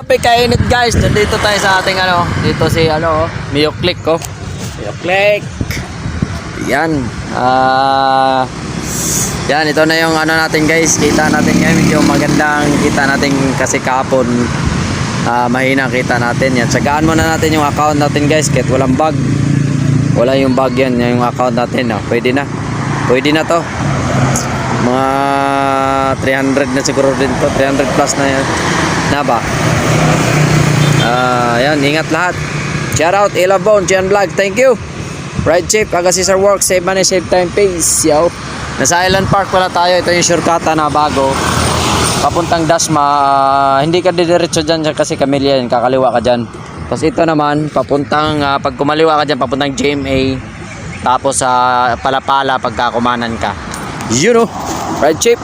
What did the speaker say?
Kainit guys, nandito tayo sa ating dito si Mio Click Mio Click. Yan. Yan, ito na yung natin guys. Kita natin ngayon, medyo magandang kita natin kasi kahapon mahina kita natin. Yan, tsagaan muna natin yung account natin guys, kahit walang bug. Wala yung bug yan, yung account natin. Pwede na. Pwede na to. Mga 300 na siguro din to, 300 plus na yan. Na ba? Yan, ingat lahat. Shout out Ilabon, Gian Vlog, thank you. Ride safe, aga Caesar Works, save money, save time, peace. Yo. Nasa Island Park pala tayo. Ito yung shortcut na bago papuntang Dasma. Hindi ka didiretso dyan kasi Camellia yan, kakaliwa ka dyan. Tapos ito naman papuntang pag kumaliwa ka dyan papuntang GMA. Tapos Palapala pagkakumanan ka. You know, ride safe.